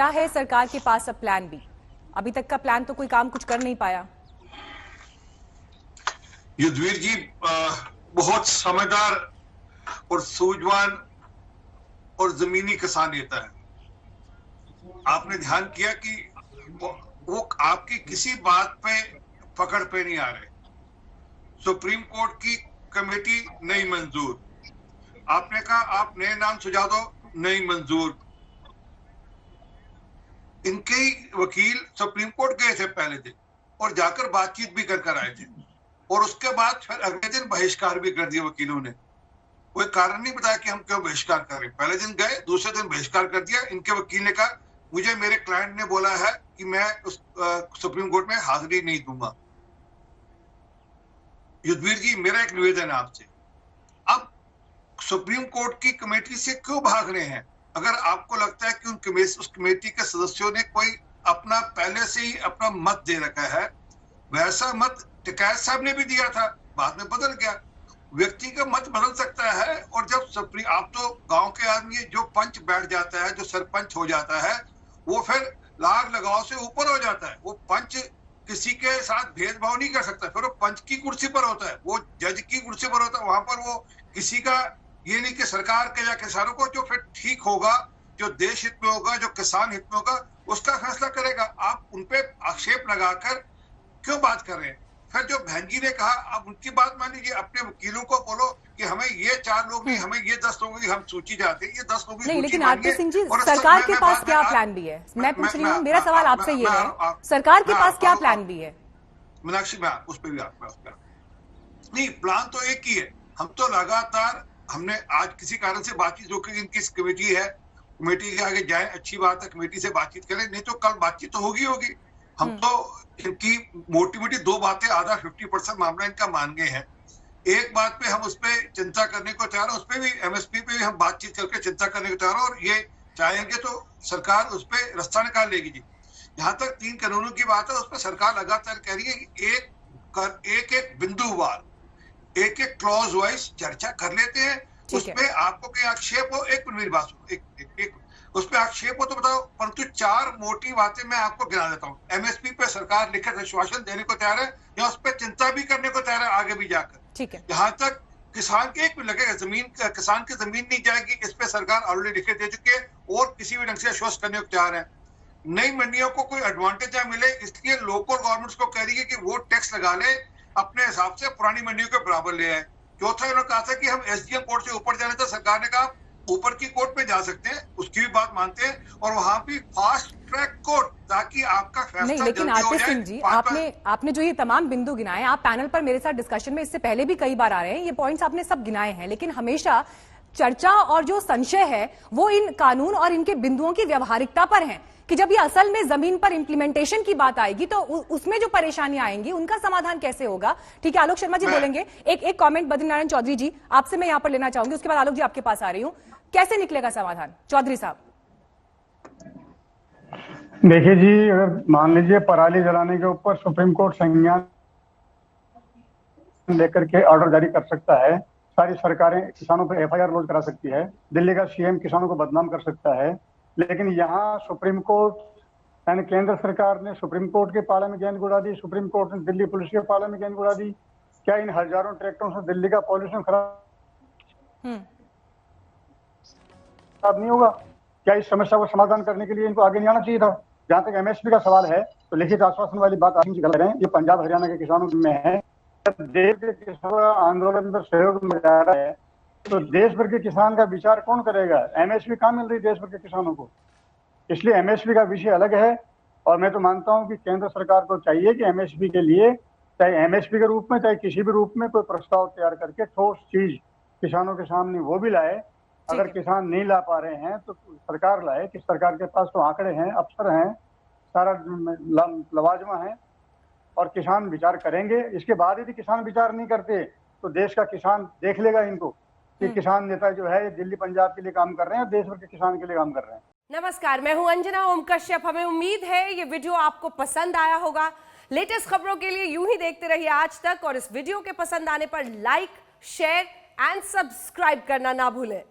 क्या है सरकार के पास अब प्लान बी? अभी तक का प्लान तो कोई काम कुछ कर नहीं पाया। युद्धवीर जी बहुत समझदार और सूझवान और जमीनी किसान नेता है। आपने ध्यान किया कि वो आपकी किसी बात पे पकड़ पे नहीं आ रहे। सुप्रीम कोर्ट की कमेटी नहीं मंजूर, आपने कहा आप नए नाम सुझा दो, नहीं मंजूर। इनके ही वकील सुप्रीम कोर्ट गए थे पहले दिन और जाकर बातचीत भी कर आए थे, और उसके बाद फिर अगले दिन बहिष्कार भी कर दिया वकीलों ने। कोई कारण नहीं बताया कि हम क्यों बहिष्कार कर रहे हैं। पहले दिन गए, दूसरे दिन बहिष्कार कर दिया। इनके वकील ने कहा मुझे मेरे क्लाइंट ने बोला है कि मैं उस सुप्रीम कोर्ट में हाजिरी नहीं दूंगा। युद्धवीर जी, मेरा एक निवेदन है आपसे, अब सुप्रीम कोर्ट की कमेटी से क्यों भाग रहे हैं? अगर आपको लगता है कि उस कमेटी के सदस्यों ने कोई अपना पहले से ही अपना मत दे रखा है, वैसा मत टिकैत साहब ने भी दिया था, बाद में बदल गया। व्यक्ति का मत बदल सकता है, और जब आप तो गांव के आदमी, जो पंच बैठ जाता है, जो सरपंच हो जाता है, वो फिर लाग लगाव से ऊपर हो जाता है। वो पंच किसी के साथ भेदभाव नहीं कर सकता, फिर वो पंच की कुर्सी पर होता है, वो जज की कुर्सी पर होता है। वहां पर वो किसी का ये नहीं कि सरकार के या किसानों को, जो फिर ठीक होगा, जो देश हित में होगा, जो किसान हित में होगा, उसका फैसला करेगा। आप उनपे आक्षेप लगाकर क्यों बात कर रहे हैं? फिर जो बहन जी ने कहा, आप उनकी बात मान लीजिए, अपने वकीलों को बोलो कि हमें ये 4 लोग नहीं, हमें ये 10 लोगों की हम सूची चाहते हैं, ये 10 लोगों की नहीं, सूची लेकिन मांगिए। आरपी सिंह जी, और सरकार के पास क्या प्लान भी है? मैं पूछ रही हूँ, मेरा सवाल आपसे ये है, सरकार के पास क्या प्लान भी है? मीनाक्षी, मैं उस पर भी आपका नहीं, प्लान तो एक ही है। हम तो लगातार, हमने आज किसी कारण से बातचीत रोकी, इनकी कमेटी है, कमेटी के आगे जाए, अच्छी बात है, कमेटी से बातचीत करें, नहीं तो कल बातचीत तो होगी। हम तो इनकी मोटी मोटी 2 बातें, आधा 50% मामला इनका मान गए हैं। एक बात पे हम उस पर चिंता करने को तैयार हैं, उस पर भी एमएसपी पे भी हम बातचीत करके चिंता करने को तैयार हैं, और ये चाहेंगे तो सरकार उस पर रास्ता निकाल लेगी जी। यहाँ तक 3 कानूनों की बात है, उस पर सरकार लगातार कह रही है कि एक बिंदुवार, एक क्लॉज वाइज चर्चा कर लेते हैं। उसपे आपको कोई आक्षेप हो, एक मेरी बात सुनो, एक उस पे आक्षेप हो तो बताओ, परंतु 4 मोटी बातें मैं आपको गिना देता हूँ। एमएसपी पे सरकार लिखित आश्वासन देने को तैयार है, या उस पर चिंता भी करने को तैयार है आगे भी जाकर। ठीक है, यहाँ तक किसान के एक भी लगेगा, किसान की जमीन नहीं जाएगी, इस पे सरकार ऑलरेडी लिखित दे चुकी है, और किसी भी ढंग से आश्वस्त करने को तैयार है। नई मंडियों को कोई एडवांटेज ना मिले, इसलिए लोकल गवर्नमेंट्स को कह रही है कि वो टैक्स लगा ले, अपने हिसाब से पुरानी मंडियों के बराबर ले आए। चौथा उन्होंने कहा था कि हम एसडीएम कोर्ट से ऊपर जाने, तो सरकार ने कहा ऊपर की कोर्ट में जा सकते हैं, उसकी भी बात मानते हैं, और वहां भी फास्ट ट्रैक कोर्ट, ताकि आपका फैसला नहीं। लेकिन आरपी सिंह जी, आपने जो ये तमाम बिंदु गिनाए, आप पैनल पर मेरे साथ डिस्कशन में इससे पहले भी कई बार आ रहे हैं, ये पॉइंट्स आपने सब गिनाए हैं, लेकिन हमेशा चर्चा और जो संशय है वो इन कानून और इनके बिंदुओं की व्यवहारिकता पर है, कि जब ये असल में जमीन पर इंप्लीमेंटेशन की बात आएगी तो उसमें जो परेशानियां आएंगी उनका समाधान कैसे होगा। ठीक है, आलोक शर्मा जी बोलेंगे। एक कमेंट बद्रीनारायण चौधरी जी आपसे मैं यहां पर लेना चाहूंगी, उसके बाद आलोक जी आपके पास आ रही हूं। कैसे निकलेगा समाधान, चौधरी साहब? देखिए जी, अगर मान लीजिए पराली जलाने के ऊपर सुप्रीम कोर्ट संज्ञान लेकर के ऑर्डर जारी कर सकता है, सारी सरकारें किसानों पर एफआईआर लॉन्च करा सकती है, दिल्ली का सीएम किसानों को बदनाम कर सकता है, लेकिन यहाँ सुप्रीम कोर्ट यानी केंद्र सरकार ने सुप्रीम कोर्ट के पाले में गेंद उड़ा दी, सुप्रीम कोर्ट ने दिल्ली पुलिस के पाले में गेंद उड़ा दी। क्या इन हजारों ट्रैक्टरों से दिल्ली का पॉल्यूशन खराब नहीं होगा? क्या इस समस्या को समाधान करने के लिए इनको आगे नहीं आना चाहिए था? जहां तक एमएसपी का सवाल है, तो लिखित आश्वासन वाली बात आप गलत रहे हैं, ये पंजाब हरियाणा के किसानों में है। देश के किसान आंदोलन में सहयोग मिल रहा है, तो देश भर के किसान का विचार कौन करेगा? एमएसपी कहाँ मिल रही देश भर के किसानों को? इसलिए एमएसपी का विषय अलग है, और मैं तो मानता हूं कि केंद्र सरकार को चाहिए कि एमएसपी के लिए, चाहे एमएसपी के रूप में चाहे किसी भी रूप में, कोई प्रस्ताव तैयार करके ठोस चीज किसानों के सामने वो भी लाए। अगर किसान नहीं ला पा रहे हैं तो सरकार लाए, कि सरकार के पास तो आंकड़े हैं, अफसर हैं, सारा लवाजमा है, और किसान विचार करेंगे। इसके बाद यदि किसान विचार नहीं करते तो देश का किसान देख लेगा इनको कि किसान नेता जो है ये दिल्ली पंजाब के लिए काम कर रहे हैं, देश भर के किसान के लिए काम कर रहे हैं। नमस्कार, मैं हूं अंजना ओम कश्यप। हमें उम्मीद है ये वीडियो आपको पसंद आया होगा। लेटेस्ट खबरों के लिए यूं ही देखते रहिए आज तक, और इस वीडियो के पसंद आने पर लाइक, शेयर एंड सब्सक्राइब करना ना भूलें।